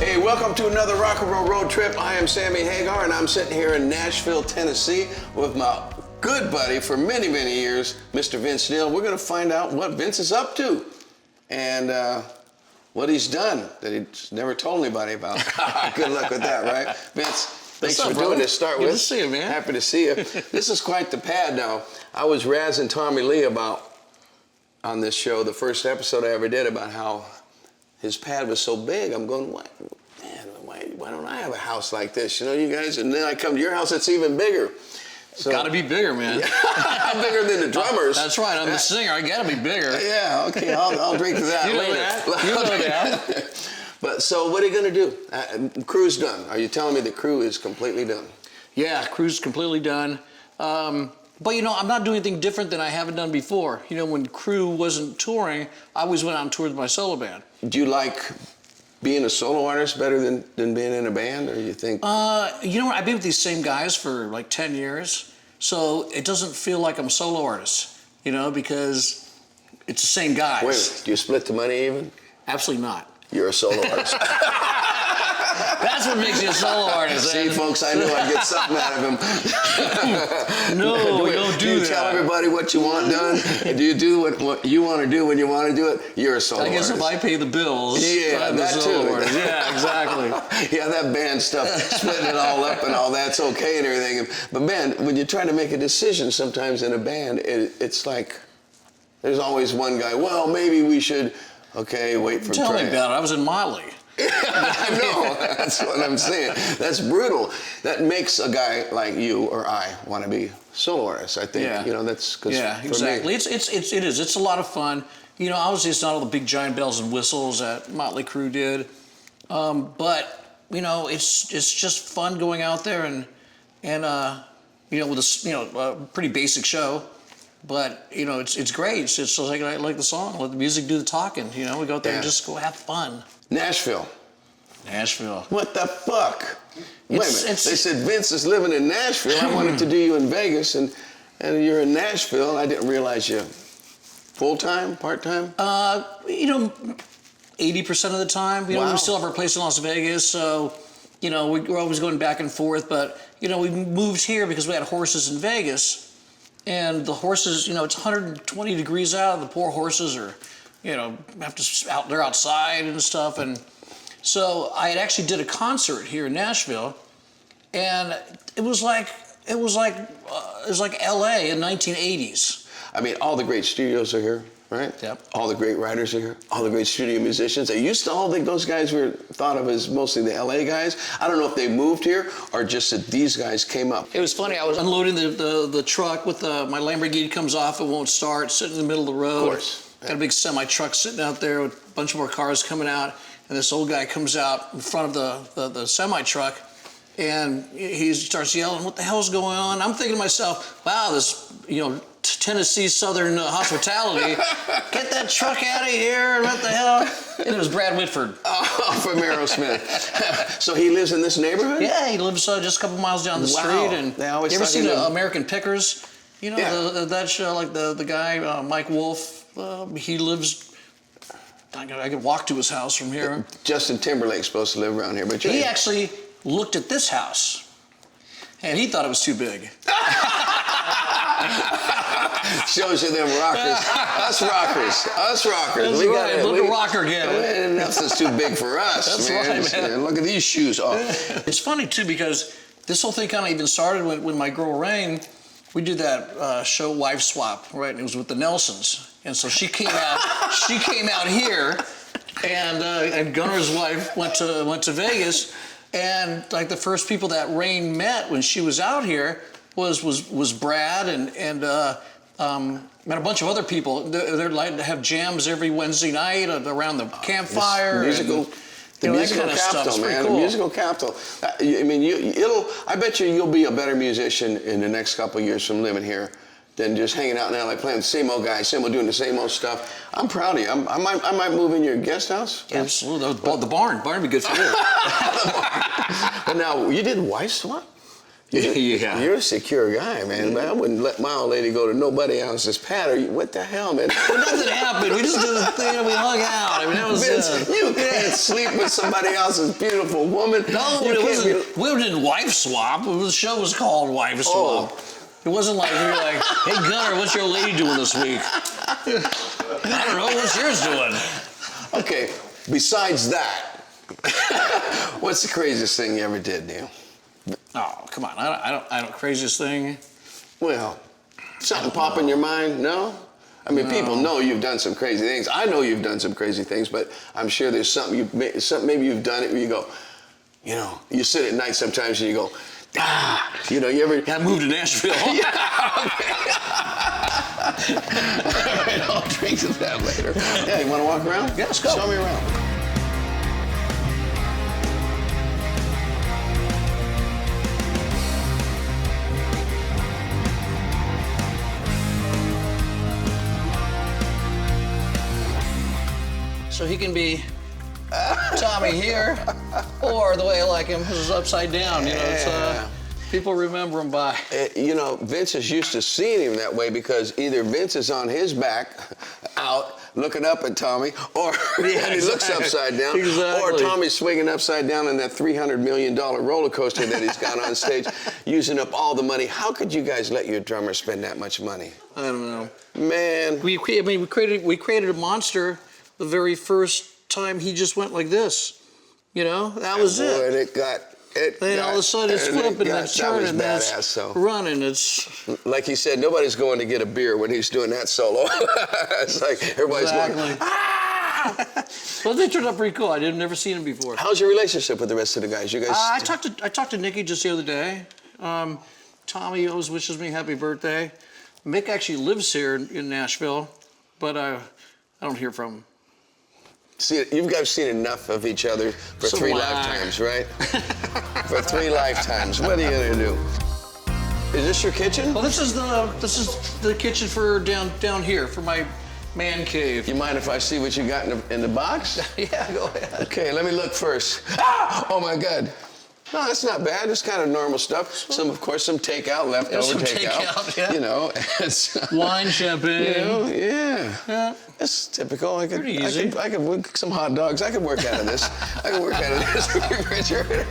Hey, welcome to another rock and roll road trip. I am Sammy Hagar, and I'm sitting here in Nashville, Tennessee, with my good buddy for many, many years, Mr. Vince Neil. We're going to find out what Vince is up to and what he's done that he's never told anybody about. Good luck with that, right? Vince, thanks for doing this. Start with. Good to see you, man. Happy to see you. This is quite the pad now. I was razzing Tommy Lee on this show, the first episode I ever did, about how his pad was so big. I'm going, why don't I have a house like this? You know, you guys, and then I come to your house, it's even bigger. So, gotta be bigger, man. I'm bigger than the drummers. That's right, I'm the singer, I gotta be bigger. Yeah, okay, I'll drink to that later. You know that. But so what are you gonna do? Crüe's done. Are you telling me the Crüe is completely done? Yeah, Crüe's completely done. But you know, I'm not doing anything different than I haven't done before. You know, when Crüe wasn't touring, I always went out and toured with my solo band. Do you like being a solo artist better than being in a band, or you think? You know what, I've been with these same guys for like 10 years, so it doesn't feel like I'm a solo artist, you know, because it's the same guys. Wait, do you split the money even? Absolutely not. You're a solo artist. That's what makes you a solo artist. See, folks, I knew I'd get something out of him. No, don't do that. Do you tell everybody what you want done? Do you do what you want to do when you want to do it? You're a solo artist. I guess if I pay the bills, yeah, I'm that a solo too. artist. Yeah, exactly. Yeah, that band stuff, splitting it all up and all that's okay and everything. But man, when you're trying to make a decision sometimes in a band, it's like there's always one guy, well, maybe we should, okay, wait for Tell me about it. I was in Mötley. I know, that's what I'm saying. That's brutal. That makes a guy like you or I want to be solo artists, I think. Yeah. You know, that's because yeah, exactly. It is. It's a lot of fun. You know, obviously it's not all the big giant bells and whistles that Mötley Crüe did, but you know, it's just fun going out there and you know, with a pretty basic show. But you know, it's great. It's like the song. Let the music do the talking. You know, we go out there and just go have fun. Nashville. What the fuck? Wait a minute. They said Vince is living in Nashville. I wanted to do you in Vegas, and you're in Nashville. I didn't realize you full-time, part-time? You know, 80% of the time. You know, we still have our place in Las Vegas, so you know, we're always going back and forth. But you know, we moved here because we had horses in Vegas. And the horses, you know, it's 120 degrees out. The poor horses are, you know, they're outside and stuff. And so I had actually did a concert here in Nashville, and it was like LA in 1980s. I mean, all the great studios are here, right? Yep. All the great writers are here. All the great studio musicians. I used to all think those guys were thought of as mostly the LA guys. I don't know if they moved here or just that these guys came up. It was funny. I was unloading the truck with my Lamborghini comes off. It won't start. Sitting in the middle of the road. Of course. Got a big semi truck sitting out there with a bunch more cars coming out. And this old guy comes out in front of the semi truck, and he starts yelling, "What the hell's going on?" I'm thinking to myself, "Wow, this Tennessee Southern hospitality. Get that truck out of here! What the hell?" And it was Brad Whitford. Oh, from Aerosmith. So he lives in this neighborhood? Yeah, he lives just a couple miles down the street. And you ever seen American Pickers? You know, that show, like the guy, Mike Wolf, he lives. I could walk to his house from here. Justin Timberlake's supposed to live around here, but he actually looked at this house, and he thought it was too big. Shows you them rockers. Us rockers. We got it. Look at rocker again. Nothing's too big for us. That's man. right, man. Look at these shoes. Oh. It's funny too because this whole thing kind of even started when my girl Rain. We did that show Wife Swap, right? And it was with the Nelsons. And so she came out. She came out here, and Gunner's wife went to Vegas, and like the first people that Rain met when she was out here was Brad and met a bunch of other people. They're like to have jams every Wednesday night around the campfire. The musical capital, man. Cool. The musical capital. I mean, I bet you'll be a better musician in the next couple of years from living here than just hanging out now, like playing the same old guy, doing the same old stuff. I'm proud of you. I might move in your guest house. Absolutely. The barn would be good for you. But now, you did Wife Swap? Yeah. You're a secure guy, man. But I wouldn't let my old lady go to nobody else's pad. What the hell, man? Well, nothing happened. We just did a thing and we hung out. I mean, that was Vince, you can't sleep with somebody else's beautiful woman. No, it wasn't. We didn't wife swap. The show was called Wife Swap. It wasn't like we were like, hey, Gunnar, what's your lady doing this week? I don't know. What's yours doing? Okay, besides that, what's the craziest thing you ever did, Neil? Oh, come on. I don't craziest thing. Well, something pop in your mind? No? I mean, people know you've done some crazy things. I know you've done some crazy things, but I'm sure there's something maybe you've done it where you go, you know, you sit at night sometimes and you go, you know, you ever... I moved to Nashville. Yeah, okay. All right, I'll drink to that later. Yeah, you want to walk around? Yeah, let's go. Show me around. So he can be Tommy here, or the way I like him is upside down. You know, it's, people remember him by. You know, Vince is used to seeing him that way because either Vince is on his back, out, looking up at Tommy, or and he looks upside down, or Tommy's swinging upside down in that $300 million roller coaster that he's got on stage, using up all the money. How could you guys let your drummer spend that much money? I don't know. Man. We created a monster the very first time he just went like this. You know, that was it. And it got... Then all of a sudden it's flipping and it's turning and it's running. It's like he said, nobody's going to get a beer when he's doing that solo. It's like everybody's going, ah! Well, they turned out pretty cool. I'd never seen them before. How's your relationship with the rest of the guys? You guys? I talked to Nikki just the other day. Tommy always wishes me happy birthday. Mick actually lives here in Nashville, but I don't hear from him. See, you guys seen enough of each other for 3 lifetimes, right? For 3 lifetimes. What are you gonna do? Is this your kitchen? Well, this is the kitchen for down here for my man cave. You mind if I see what you got in the box? Yeah, go ahead. Okay, let me look first. Ah! Oh my God. No, that's not bad. It's kind of normal stuff. Of course, some takeout, leftover takeout. Yeah. You know, wine, champagne. You know, yeah. Yeah. That's typical. Pretty easy. I could some hot dogs. I could work out of this. I could work out of this refrigerator.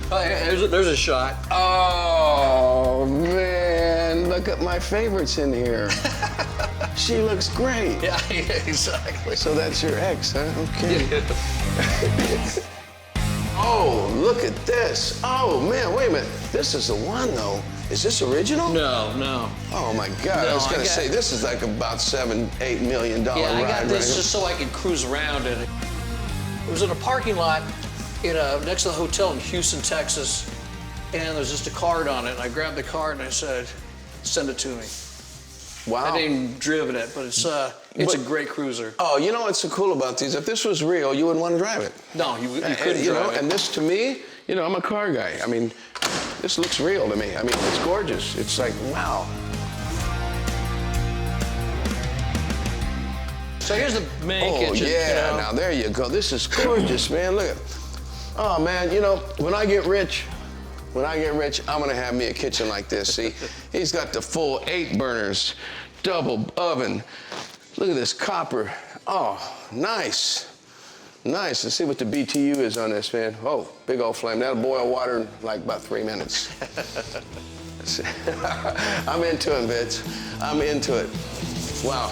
Oh, yeah, there's a shot. Oh man, look at my favorites in here. She looks great. Yeah, exactly. So that's your ex, huh? Okay. Yeah. Oh, look at this. Oh, man, wait a minute. This is the one, though. Is this original? No. Oh, my God. I was going to say, this is like about $7-8 million ride. Yeah, I got this right? just so I could cruise around in it. It was in a parking lot next to the hotel in Houston, Texas, and there's just a card on it. And I grabbed the card and I said, send it to me. Wow. I didn't even driven it, but it's a great cruiser. Oh, you know what's so cool about these? If this was real, you wouldn't want to drive it. No, you couldn't drive it. And this, to me, you know, I'm a car guy. I mean, this looks real to me. I mean, it's gorgeous. It's like, wow. So here's the main kitchen. Oh, yeah, you know? Now there you go. This is gorgeous, man. Look at it. Oh, man, you know, when I get rich, I'm gonna have me a kitchen like this, see? He's got the full 8 burners, double oven. Look at this copper. Oh, nice. Nice. Let's see what the BTU is on this, man. Oh, big old flame. That'll boil water in like about 3 minutes. I'm into it, Vince. I'm into it. Wow.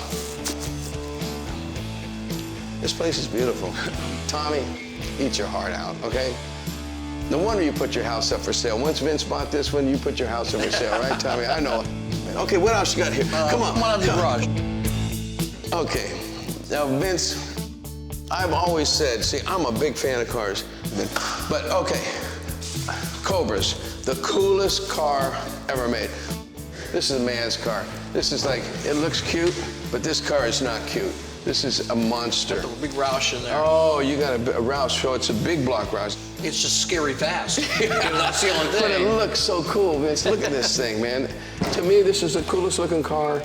This place is beautiful. Tommy, eat your heart out, okay? No wonder you put your house up for sale. Once Vince bought this one, you put your house up for sale, right, Tommy? I know. Okay, what else you got here? Come on. Come on out of the garage. Okay. Now, Vince, I've always said, see, I'm a big fan of cars. But, okay, Cobras, the coolest car ever made. This is a man's car. This is like, it looks cute, but this car is not cute. This is a monster. A big Roush in there. Oh, you got a Roush, so it's a big block Roush. It's just scary fast. That's the only thing. But it looks so cool, Vince. Look at this thing, man. To me, this is the coolest looking car.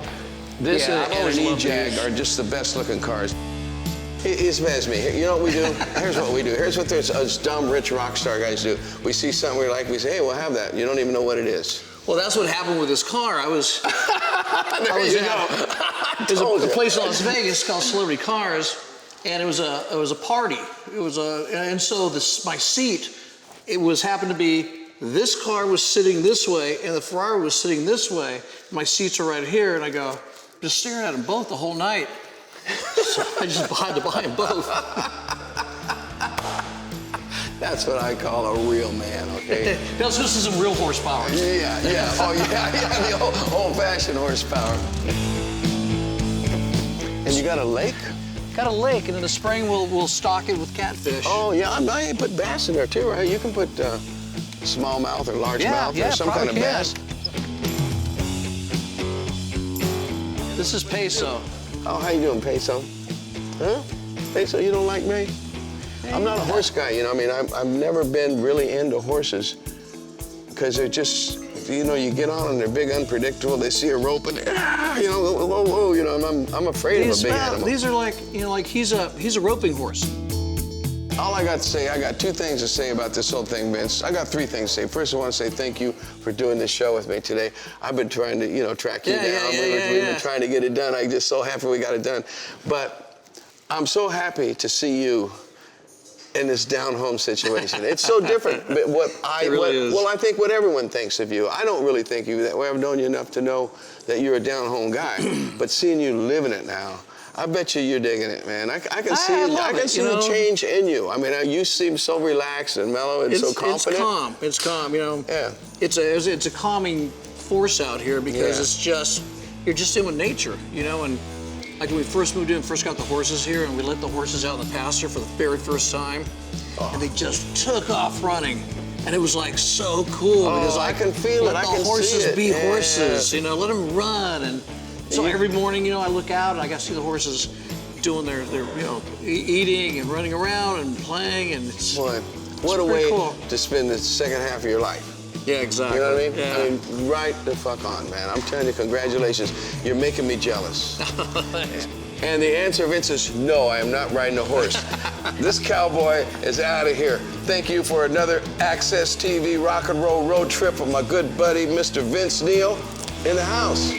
This and an E-Jag are just the best looking cars. He's as bad as me. You know what we do? Here's what we do. Here's what us dumb, rich rock star guys do. We see something we like, we say, hey, we'll have that. You don't even know what it is. Well, that's what happened with this car. There's a place in Las Vegas called Celebrity Cars, and it was a party. And so my seat, happened to be, this car was sitting this way, and the Ferrari was sitting this way. My seats are right here, and I go, just staring at them both the whole night. So I just had to buy them both. That's what I call a real man, okay? This is some real horsepower. Yeah. Oh, yeah, the old-fashioned horsepower. And you got a lake? Got a lake, and in the spring we'll stock it with catfish. Oh, yeah, I put bass in there too, right? You can put smallmouth or largemouth or some kind of bass. This is Peso. Oh, how you doing, Peso? Huh? Peso, you don't like me? I'm not a horse guy, you know. I mean, I've never been really into horses because they're just, you know, you get on and they're big, unpredictable. They see a rope and you know, whoa, you know. I'm afraid of a big animal. These are like, you know, like he's a roping horse. All I got to say, I got two things to say about this whole thing, Vince. I got three things to say. First, I want to say thank you for doing this show with me today. I've been trying to, you know, track you down. We've been trying to get it done. I'm just so happy we got it done. But I'm so happy to see you in this down-home situation. It's so different. But well, I think what everyone thinks of you. I don't really think of you that way. I've known you enough to know that you're a down-home guy. But seeing you living it now, I bet you're digging it, man. I can see the change in you. I mean, you seem so relaxed and mellow and so confident. It's calm, you know. Yeah. It's a calming force out here because it's just, you're just in with nature, you know. And like when we first moved in, first got the horses here, and we let the horses out in the pasture for the very first time, and they just took off running. And it was like so cool because I can feel it. I can see it. Let the horses be horses, you know. Let them run. And so every morning, you know, I look out and I got to see the horses doing their you know, eating and running around and playing, and it's what a way to spend the second half of your life. Yeah, exactly. You know what I mean? Yeah. I mean, right the fuck on, man. I'm telling you, congratulations. You're making me jealous. And the answer, Vince, is no, I am not riding a horse. This cowboy is out of here. Thank you for another AXS TV rock and roll road trip with my good buddy, Mr. Vince Neil, in the house.